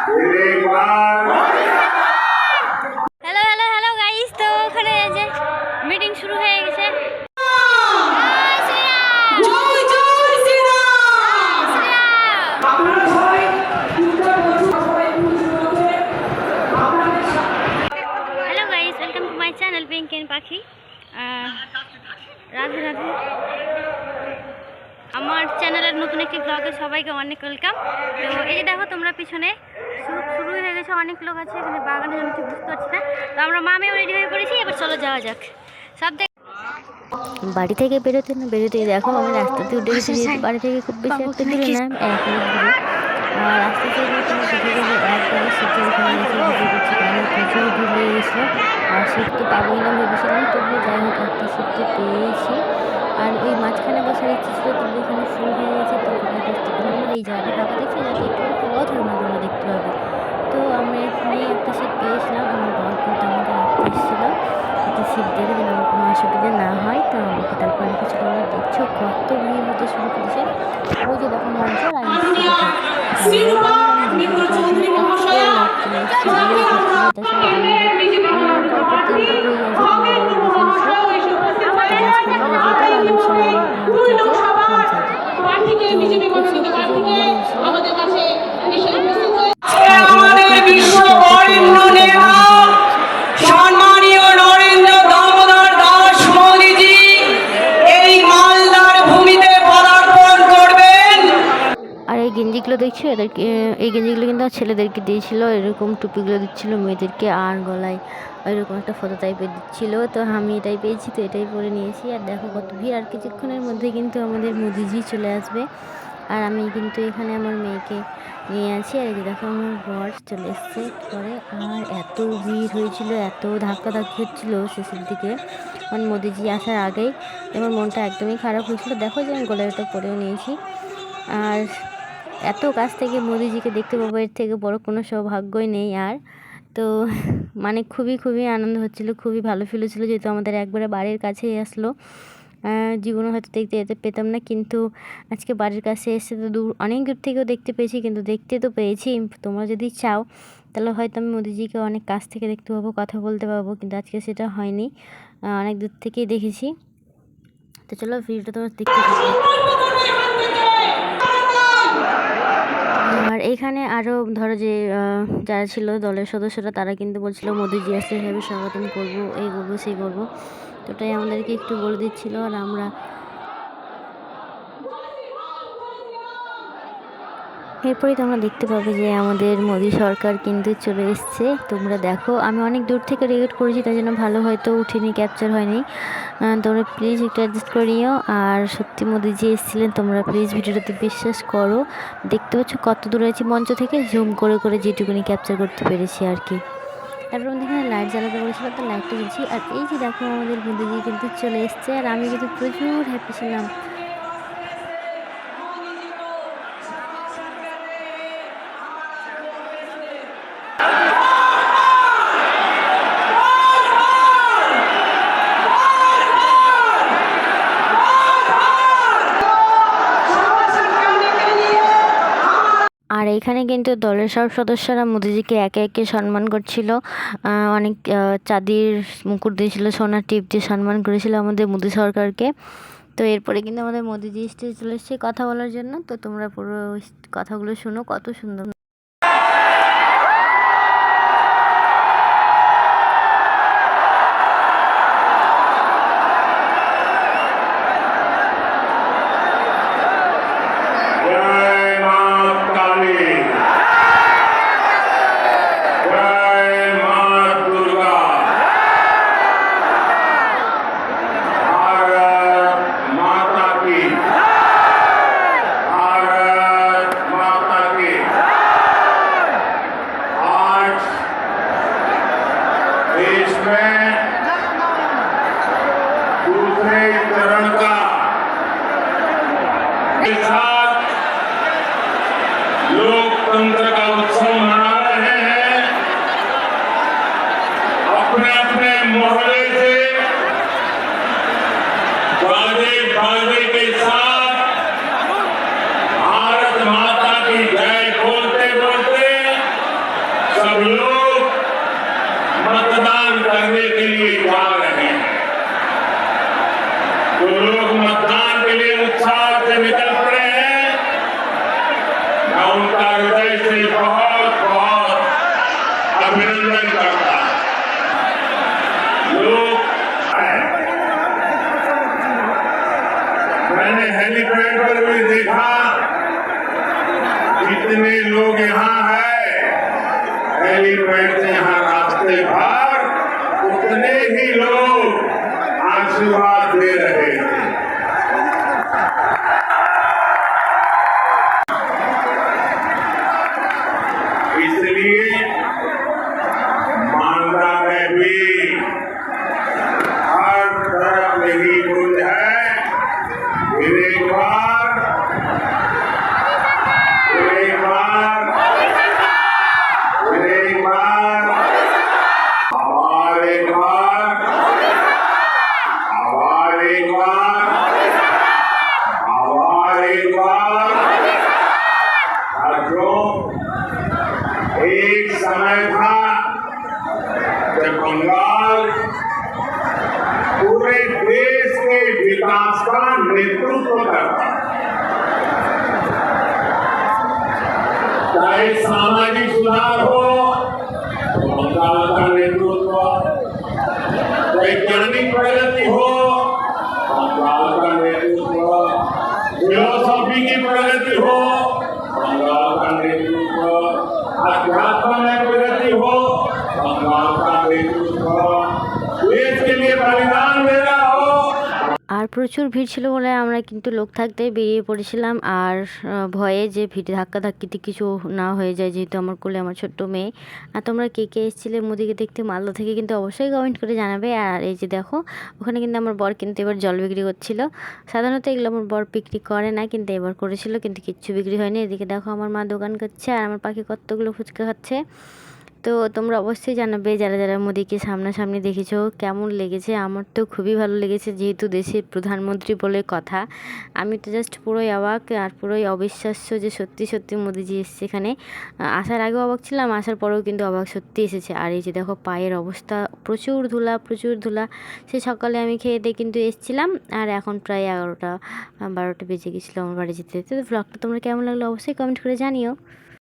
Hello hello hello guys, তো ওখানে যে মিটিং শুরু হয়ে গেছে। Hello guys, welcome to my channel pink and Pakhi. Radhe Radhe. আমার চ্যানেলের নতুন একটি ব্লগে সবাইকে অনেক ওয়েলকাম। তো এই যে দেখো তোমরা পিছনে শুরু হয়ে গেছে, অনেক লোক আছে এখানে বাগানের জন্য, ঠিক বুঝতে পারছি না। তো আমরা মামিও রেডি হয়ে পড়েছি, এবার চলো যাওয়া যাক। সব বাড়ি থেকে বেরোতে না বেরোতে দেখো আমি রাস্তাতে উঠে গেছি, যেহেতু বাড়ি থেকে খুব বেশি একটা দূরে না, 1 মিনিট দূরে। আর রাস্তা থেকে তুমি দেখে গেলে একবারে সিটে ওখানে এসে ভিডিও করছি, কারণ প্রচুর ভিড় লেগে গেছিলো। আর সিট তো পাবোই না ভেবেছিলাম, তবুও যাই হোক একটা সিট তো পেয়েছি। আর ওই মাঝখানে বসার ইচ্ছে ছিল, তবু এখানে ফুল হয়ে গেছে। তো এই জায়গাটা ফাঁকা দেখছি, যাতে একটু খাওয়া থাকবে না, তোমরা দেখতে পাবে। তো আমরা এখানে একটা সিট পেয়েছিলাম, আমার বর কিন্তু আমাকে রাখতে এসেছিলো একটা সিট দেখে, যেন আমার কোনো অসুবিধা না হয়। তো আমাকে তারপরে কিছু তোমরা দেখছো কত ভিড় হতে শুরু করেছে। ওই যে দেখো মঞ্চ, আর আমি সম্মানীয় নরেন্দ্র দামোদর দাস মোদীজি এই মালদার ভূমিতে পদার্পণ করবেন। আর এই গেঞ্জিগুলো দেখছো, এদেরকে এই গেঞ্জিগুলো কিন্তু ছেলেদেরকে দিয়েছিল, এরকম টুপিগুলো দিচ্ছিল মেয়েদেরকে, আর গলায় এরকম একটা ফটো টাইপের দিচ্ছিল। তো আমি এটাই পেয়েছি, তো এটাই পরে নিয়েছি। আর দেখো কত ভিড়, আর কিছুক্ষণের মধ্যে কিন্তু আমাদের মোদিজি চলে আসবে। আর আমি কিন্তু এখানে আমার মেয়েকে নিয়ে আছি। আর এই যে দেখো আমার বর চলে এসছে পরে। আর এত ভিড় হয়েছিল, এত ধাক্কাধাক্কি হচ্ছিল শেষের দিকে, মানে মোদিজি আসার আগেই আমার মনটা একদমই খারাপ হয়েছিল। দেখো যে আমি গলায় ওটা পরেও নিয়েছি। আর এত কাছ থেকে মোদিজিকে দেখতে পাবো, এর থেকে বড় কোনো সৌভাগ্যই নেই। আর তো মানে খুবই খুবই আনন্দ হচ্ছিলো, খুবই ভালো ফিল হচ্ছিলো, যেহেতু আমাদের একবারে বাড়ির কাছেই আসলো। জীবনে হয়তো দেখতে যেতে পেতাম না, কিন্তু আজকে বাড়ির কাছে এসে তো অনেক দূর থেকেও দেখতে পেয়েছি, কিন্তু দেখতে তো পেয়েছি। তোমরা যদি চাও তাহলে হয়তো আমি মোদিজিকে অনেক কাছ থেকে দেখতে পাবো, কথা বলতে পারবো, কিন্তু আজকে সেটা হয়নি, অনেক দূর থেকেই দেখেছি। তো চলো ভিডিওটা তোমরা দেখতে থাকো। আর এখানে আরও ধরো যে যারা ছিল দলের সদস্যরা, তারা কিন্তু বলছিল মোদিজি আসলে সেভাবে স্বাগতম করবো, এই করবো সেই করবো। তো ওটাই আমাদেরকে একটু বলে দিচ্ছিলো। আর আমরা এরপরেই তোমরা দেখতে পাবে যে আমাদের মোদি সরকার কিন্তু চলে এসছে। তোমরা দেখো, আমি অনেক দূর থেকে রেকর্ড করেছি, তাই জন্য ভালো হয়তো উঠিনি, ক্যাপচার হয়নি। তোমরা প্লিজ একটু অ্যাডজাস্ট করে নিও। আর সত্যি মোদিজি এসেছিলেন, তোমরা প্লিজ ভিডিওটাতে বিশ্বাস করো। দেখতে পাচ্ছ কত দূরে আছি মঞ্চ থেকে, জুম করে করে যেটুকুনি ক্যাপচার করতে পেরেছি আর কি। তারপর আমাদের এখানে লাইট জ্বালাতে বলেছিল, তো লাইটটা জ্বলছি। আর এই যে দেখো আমাদের মোদিজি কিন্তু চলে এসছে, আর আমি কিন্তু প্রচুর হ্যাপি ছিলাম। আর এইখানে কিন্তু দলের সব সদস্যরা মোদিজিকে একে একে সম্মান করছিল, অনেক চাঁদির মুকুট দিয়েছিল, সোনার টিপ দিয়ে সম্মান করেছিল আমাদের মোদি সরকারকে। তো এরপরে কিন্তু আমাদের মোদিজি স্টেজে চলে এসেছে কথা বলার জন্য। তো তোমরা পুরো কথাগুলো শোনো, কত সুন্দর। सब लोग मतदान करने के लिए जा रहे हैं। जो लोग मतदान के लिए उत्साह से निकल पड़े हैं, मैं उनका हृदय से बहुत बहुत अभिनंदन करता हूं। लोग मैंने हेलीपैड पर भी देखा, जितने लोग यहाँ हैं, हेलीपैड से यहाँ रास्ते भर उतने ही लोग आशीर्वाद दे रहे हैं। इसलिए मालदा में भी हर तरफ यही गूंज है, फिर एक बार, फिर एक बार, फिर एक बार, और एक बार, और एक बार, और एक बार। साथियों, एक समय था जब बंगाल पूरे देश के विकास का नेतृत्व करता, चाहे सामाजिक सुधार हो तो बंगाल का नेतृत्व, वैज्ञानिक प्रगति हो बंगाल का नेतृत्व, फिलोसॉफी की प्रगति हो बंगाल का नेतृत्व, अध्यात्म में प्रगति हो बंगाल का नेतृत्व, देश के लिए बलिदान देना हो। আর প্রচুর ভিড় ছিল বলে আমরা কিন্তু লোক থাকতে বেরিয়ে পড়েছিলাম। আর ভয়ে যে ভিড় ধাক্কাধাক্কিতে কিছু না হয়ে যায়, যেহেতু আমার কোলে আমার ছোট্ট মেয়ে। আর তোমরা কে কে এসেছিলে মোদিকে দেখতে মালদা থেকে কিন্তু অবশ্যই কমেন্ট করে জানাবে। আর এই যে দেখো, ওখানে কিন্তু আমার বর কিন্তু এবার জল বিক্রি করছিল। সাধারণত এগুলো আমার বর বিক্রি করে না, কিন্তু এবার করেছিল, কিন্তু কিচ্ছু বিক্রি হয়নি। এদিকে দেখো আমার মা দোকান করছে আর আমার পাখি কতগুলো ফুচকা খাচ্ছে। তো তোমরা অবশ্যই জানাবে যারা যারা মোদিকে সামনাসামনি দেখেছো কেমন লেগেছে। আমার তো খুবই ভালো লেগেছে, যেহেতু দেশের প্রধানমন্ত্রী বলে কথা। আমি তো জাস্ট পুরোই অবাক আর পুরোই অবিশ্বাস্য যে সত্যি সত্যি মোদিজি এসছে এখানে। আসার আগেও অবাক ছিলাম, আসার পরেও কিন্তু অবাক, সত্যি এসেছে। আর এই যে দেখো পায়ের অবস্থা, প্রচুর ধুলা প্রচুর ধুলা। সে সকালে আমি খেয়ে দিয়ে কিন্তু এসেছিলাম, আর এখন প্রায় 11টা 12টা বেজে গেছিলো আমার বাড়ি যেতে যেতে। তো ব্লগটা তোমরা কেমন লাগলো অবশ্যই কমেন্ট করে জানিও।